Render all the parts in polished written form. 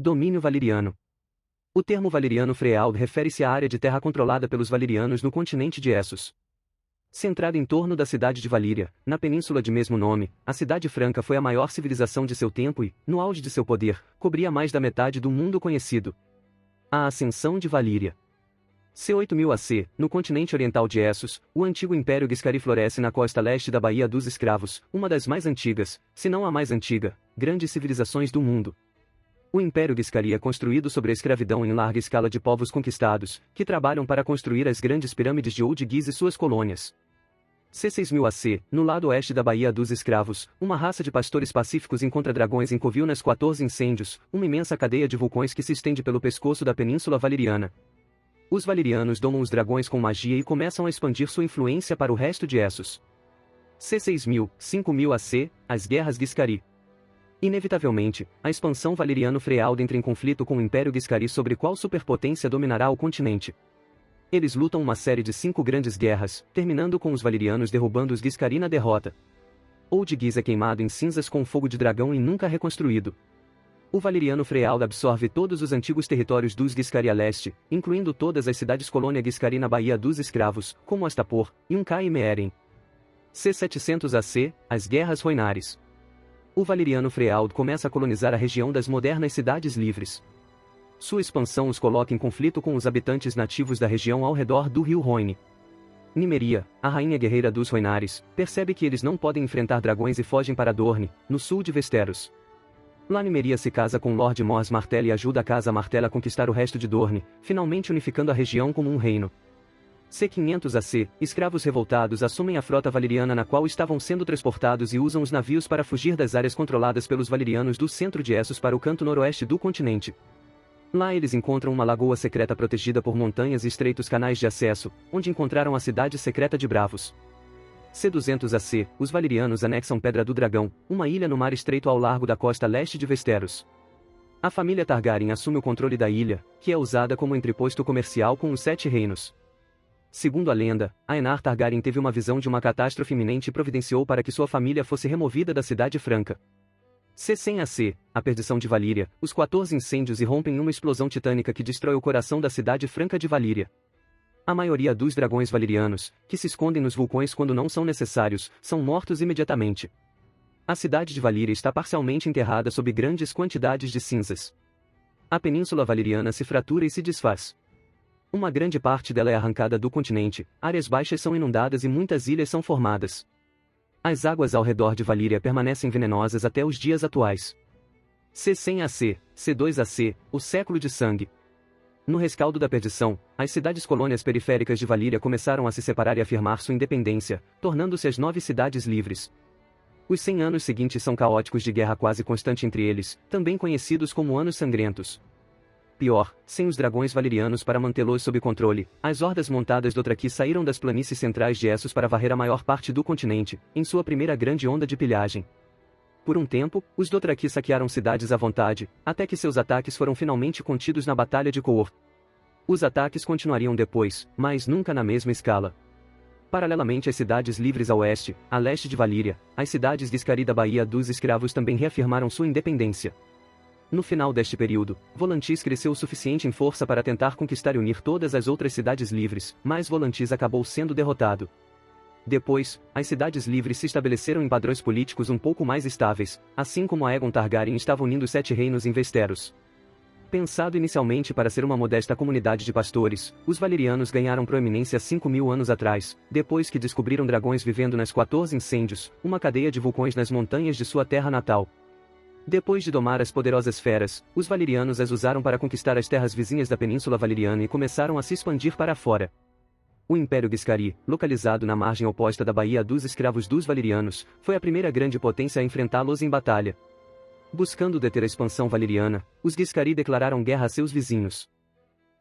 Domínio valeriano. O termo valeriano freehold refere-se à área de terra controlada pelos valerianos no continente de Essos. Centrada em torno da cidade de Valíria, na península de mesmo nome, a cidade franca foi a maior civilização de seu tempo e, no auge de seu poder, cobria mais da metade do mundo conhecido. A ascensão de Valíria. C8000 AC, no continente oriental de Essos, o antigo Império Guiscari floresce na costa leste da Baía dos Escravos, uma das mais antigas, se não a mais antiga, grandes civilizações do mundo. O Império Guiscari é construído sobre a escravidão em larga escala de povos conquistados, que trabalham para construir as grandes pirâmides de Old Giz e suas colônias. C6000 AC, no lado oeste da Baía dos Escravos, uma raça de pastores pacíficos encontra dragões em covil nas 14 incêndios, uma imensa cadeia de vulcões que se estende pelo pescoço da Península Valeriana. Os valerianos domam os dragões com magia e começam a expandir sua influência para o resto de Essos. C6000, 5000 AC, as Guerras Guiscari. Inevitavelmente, a expansão valeriano-freehold entra em conflito com o Império Guiscari sobre qual superpotência dominará o continente. Eles lutam uma série de 5 grandes guerras, terminando com os valerianos derrubando os Guiscari na derrota. Old Giz é queimado em cinzas com fogo de dragão e nunca reconstruído. O valeriano freehold absorve todos os antigos territórios dos Guiscari a leste, incluindo todas as cidades-colônia Guiscari na Baía dos Escravos, como Astapor, Yunkai e Meeren. C700 AC, as Guerras Roinares. O valeriano freehold começa a colonizar a região das modernas cidades livres. Sua expansão os coloca em conflito com os habitantes nativos da região ao redor do rio Rhoine. Nimeria, a rainha guerreira dos Roinares, percebe que eles não podem enfrentar dragões e fogem para Dorne, no sul de Westeros. Lá Nimeria se casa com Lord Mors Martell e ajuda a Casa Martell a conquistar o resto de Dorne, finalmente unificando a região como um reino. C500 AC, escravos revoltados assumem a frota valeriana na qual estavam sendo transportados e usam os navios para fugir das áreas controladas pelos valerianos do centro de Essos para o canto noroeste do continente. Lá eles encontram uma lagoa secreta protegida por montanhas e estreitos canais de acesso, onde encontraram a cidade secreta de Bravos. C200 AC, os valerianos anexam Pedra do Dragão, uma ilha no mar estreito ao largo da costa leste de Westeros. A família Targaryen assume o controle da ilha, que é usada como entreposto comercial com os 7 reinos. Segundo a lenda, Aenar Targaryen teve uma visão de uma catástrofe iminente e providenciou para que sua família fosse removida da Cidade Franca. C100 AC, a perdição de Valíria, os 14 incêndios irrompem em uma explosão titânica que destrói o coração da Cidade Franca de Valíria. A maioria dos dragões valerianos, que se escondem nos vulcões quando não são necessários, são mortos imediatamente. A cidade de Valíria está parcialmente enterrada sob grandes quantidades de cinzas. A Península Valeriana se fratura e se desfaz. Uma grande parte dela é arrancada do continente, áreas baixas são inundadas e muitas ilhas são formadas. As águas ao redor de Valíria permanecem venenosas até os dias atuais. C100 AC, C2 AC, o século de sangue. No rescaldo da perdição, as cidades-colônias periféricas de Valíria começaram a se separar e afirmar sua independência, tornando-se as 9 cidades livres. Os 100 anos seguintes são caóticos de guerra quase constante entre eles, também conhecidos como Anos Sangrentos. Pior, sem os dragões valerianos para mantê-los sob controle, as hordas montadas Dothraki saíram das planícies centrais de Essos para varrer a maior parte do continente, em sua primeira grande onda de pilhagem. Por um tempo, os Dothraki saquearam cidades à vontade, até que seus ataques foram finalmente contidos na Batalha de Koor. Os ataques continuariam depois, mas nunca na mesma escala. Paralelamente às cidades livres a oeste, a leste de Valíria, as cidades Guiscari da Baía dos Escravos também reafirmaram sua independência. No final deste período, Volantis cresceu o suficiente em força para tentar conquistar e unir todas as outras cidades livres, mas Volantis acabou sendo derrotado. Depois, as cidades livres se estabeleceram em padrões políticos um pouco mais estáveis, assim como Aegon Targaryen estava unindo os 7 reinos em Westeros. Pensado inicialmente para ser uma modesta comunidade de pastores, os valerianos ganharam proeminência 5.000 anos atrás, depois que descobriram dragões vivendo nas 14 incêndios, uma cadeia de vulcões nas montanhas de sua terra natal. Depois de domar as poderosas feras, os valerianos as usaram para conquistar as terras vizinhas da Península Valeriana e começaram a se expandir para fora. O Império Guiscari, localizado na margem oposta da Baía dos Escravos dos Valerianos, foi a primeira grande potência a enfrentá-los em batalha. Buscando deter a expansão valeriana, os Guiscari declararam guerra a seus vizinhos.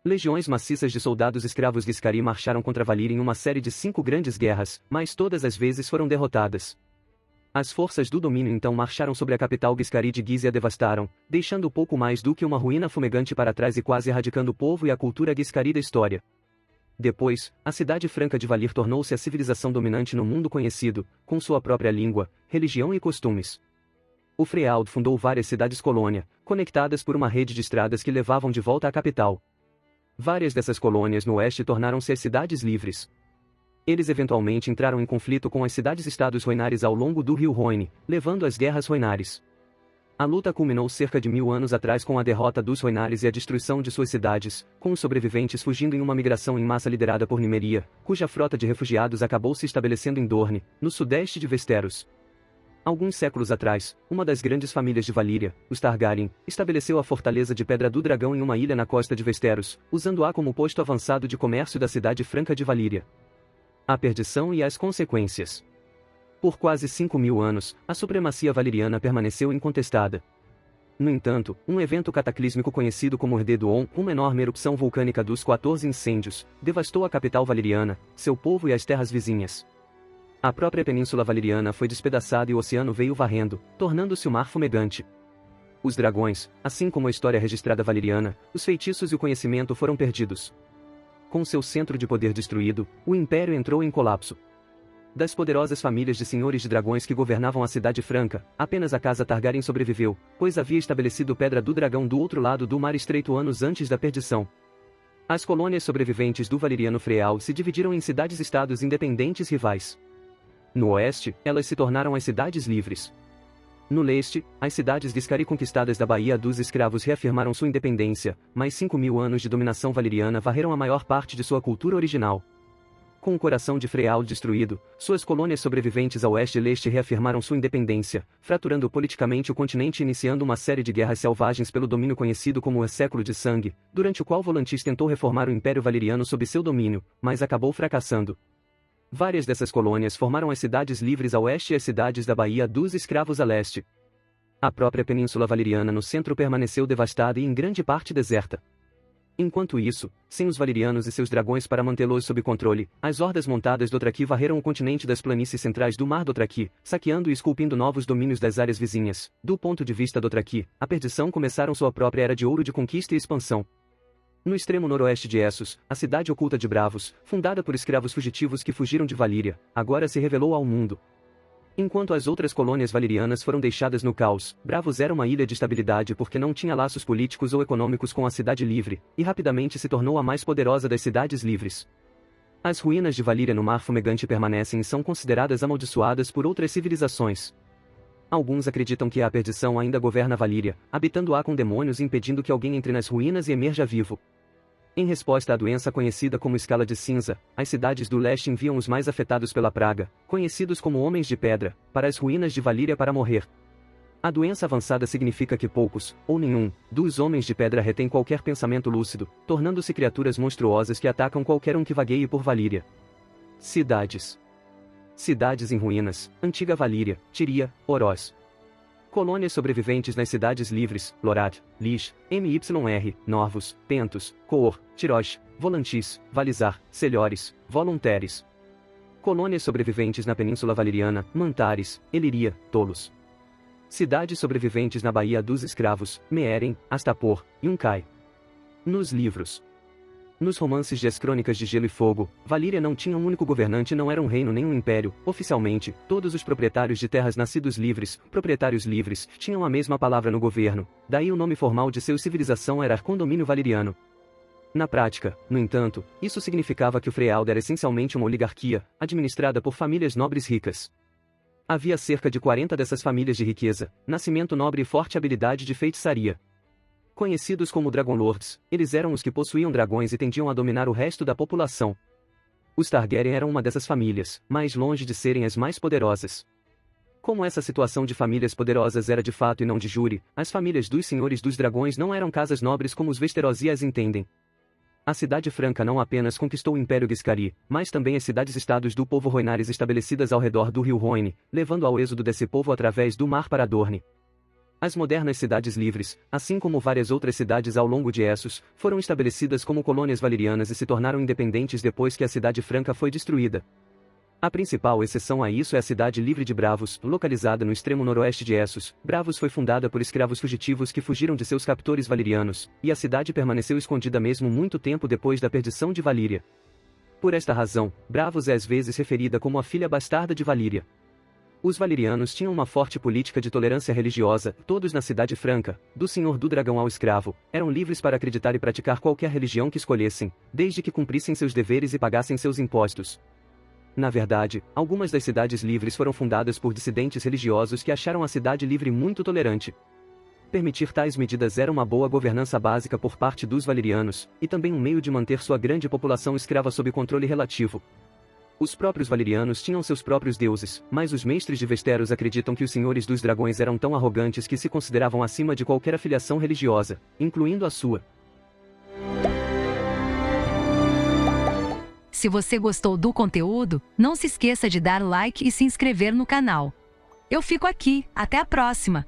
Legiões maciças de soldados escravos Guiscari marcharam contra Valíria em uma série de 5 grandes guerras, mas todas as vezes foram derrotadas. As forças do domínio então marcharam sobre a capital Guiscari de Giz e a devastaram, deixando pouco mais do que uma ruína fumegante para trás e quase erradicando o povo e a cultura Guiscari da história. Depois, a cidade franca de Valir tornou-se a civilização dominante no mundo conhecido, com sua própria língua, religião e costumes. O Frealdo fundou várias cidades-colônia, conectadas por uma rede de estradas que levavam de volta à capital. Várias dessas colônias no oeste tornaram-se as cidades livres. Eles eventualmente entraram em conflito com as cidades-estados roinares ao longo do rio Rhoine, levando às guerras roinares. A luta culminou cerca de 1000 anos atrás com a derrota dos roinares e a destruição de suas cidades, com os sobreviventes fugindo em uma migração em massa liderada por Nimeria, cuja frota de refugiados acabou se estabelecendo em Dorne, no sudeste de Westeros. Alguns séculos atrás, uma das grandes famílias de Valíria, os Targaryen, estabeleceu a fortaleza de Pedra do Dragão em uma ilha na costa de Westeros, usando-a como posto avançado de comércio da cidade franca de Valíria. A perdição e as consequências. Por quase 5000 anos, a supremacia valeriana permaneceu incontestada. No entanto, um evento cataclísmico conhecido como Erde-Duon, uma enorme erupção vulcânica dos 14 incêndios, devastou a capital valeriana, seu povo e as terras vizinhas. A própria península valeriana foi despedaçada e o oceano veio varrendo, tornando-se o mar fumegante. Os dragões, assim como a história registrada valeriana, os feitiços e o conhecimento foram perdidos. Com seu centro de poder destruído, o império entrou em colapso. Das poderosas famílias de senhores de dragões que governavam a Cidade Franca, apenas a casa Targaryen sobreviveu, pois havia estabelecido Pedra do Dragão do outro lado do Mar Estreito anos antes da perdição. As colônias sobreviventes do Valeriano Freal se dividiram em cidades-estados independentes rivais. No oeste, elas se tornaram as cidades livres. No leste, as cidades Giscari conquistadas da Baía dos Escravos reafirmaram sua independência, mas 5000 anos de dominação valeriana varreram a maior parte de sua cultura original. Com o coração de Freal destruído, suas colônias sobreviventes a oeste e leste reafirmaram sua independência, fraturando politicamente o continente e iniciando uma série de guerras selvagens pelo domínio conhecido como o Século de Sangue, durante o qual Volantis tentou reformar o Império Valeriano sob seu domínio, mas acabou fracassando. Várias dessas colônias formaram as cidades livres a oeste e as cidades da Baía dos Escravos a leste. A própria Península Valeriana no centro permaneceu devastada e em grande parte deserta. Enquanto isso, sem os valerianos e seus dragões para mantê-los sob controle, as hordas montadas Dothraki varreram o continente das planícies centrais do Mar Dothraki, saqueando e esculpindo novos domínios das áreas vizinhas. Do ponto de vista Dothraki, a perdição começaram sua própria era de ouro de conquista e expansão. No extremo noroeste de Essos, a cidade oculta de Bravos, fundada por escravos fugitivos que fugiram de Valíria, agora se revelou ao mundo. Enquanto as outras colônias valerianas foram deixadas no caos, Bravos era uma ilha de estabilidade porque não tinha laços políticos ou econômicos com a Cidade Livre, e rapidamente se tornou a mais poderosa das cidades livres. As ruínas de Valíria no Mar Fumegante permanecem e são consideradas amaldiçoadas por outras civilizações. Alguns acreditam que a perdição ainda governa Valíria, habitando-a com demônios e impedindo que alguém entre nas ruínas e emerja vivo. Em resposta à doença conhecida como Escala de Cinza, as cidades do leste enviam os mais afetados pela praga, conhecidos como Homens de Pedra, para as ruínas de Valíria para morrer. A doença avançada significa que poucos, ou nenhum, dos Homens de Pedra retém qualquer pensamento lúcido, tornando-se criaturas monstruosas que atacam qualquer um que vagueie por Valíria. Cidades. Cidades em ruínas, Antiga Valíria, Tiria, Oroz. Colônias sobreviventes nas cidades livres, Lorat, Lich, MYR, Norvos, Pentos, Coor, Tirosh, Volantis, Valizar, Selhores, Voluntares. Colônias sobreviventes na Península Valeriana, Mantares, Eliria, Tolos. Cidades sobreviventes na Baía dos Escravos, Meeren, Astapor, Yunkai. Nos livros. Nos romances de As Crônicas de Gelo e Fogo, Valíria não tinha um único governante e não era um reino nem um império. Oficialmente, todos os proprietários de terras nascidos livres, proprietários livres, tinham a mesma palavra no governo, daí o nome formal de sua civilização era Condomínio Valeriano. Na prática, no entanto, isso significava que o Frealdo era essencialmente uma oligarquia, administrada por famílias nobres ricas. Havia cerca de 40 dessas famílias de riqueza, nascimento nobre e forte habilidade de feitiçaria. Conhecidos como Dragon Lords, eles eram os que possuíam dragões e tendiam a dominar o resto da população. Os Targaryen eram uma dessas famílias, mas longe de serem as mais poderosas. Como essa situação de famílias poderosas era de fato e não de júri, as famílias dos Senhores dos Dragões não eram casas nobres como os Westerosi as entendem. A Cidade Franca não apenas conquistou o Império Giscari, mas também as cidades-estados do povo Rhoinares estabelecidas ao redor do rio Rhoine, levando ao êxodo desse povo através do mar para Dorne. As modernas cidades livres, assim como várias outras cidades ao longo de Essos, foram estabelecidas como colônias valerianas e se tornaram independentes depois que a Cidade Franca foi destruída. A principal exceção a isso é a cidade livre de Bravos, localizada no extremo noroeste de Essos. Bravos foi fundada por escravos fugitivos que fugiram de seus captores valerianos, e a cidade permaneceu escondida mesmo muito tempo depois da perdição de Valíria. Por esta razão, Bravos é às vezes referida como a filha bastarda de Valíria. Os valerianos tinham uma forte política de tolerância religiosa, todos na Cidade Franca, do Senhor do Dragão ao escravo, eram livres para acreditar e praticar qualquer religião que escolhessem, desde que cumprissem seus deveres e pagassem seus impostos. Na verdade, algumas das cidades livres foram fundadas por dissidentes religiosos que acharam a cidade livre muito tolerante. Permitir tais medidas era uma boa governança básica por parte dos valerianos, e também um meio de manter sua grande população escrava sob controle relativo. Os próprios valerianos tinham seus próprios deuses, mas os mestres de Westeros acreditam que os senhores dos dragões eram tão arrogantes que se consideravam acima de qualquer afiliação religiosa, incluindo a sua. Se você gostou do conteúdo, não se esqueça de dar like e se inscrever no canal. Eu fico aqui, até a próxima!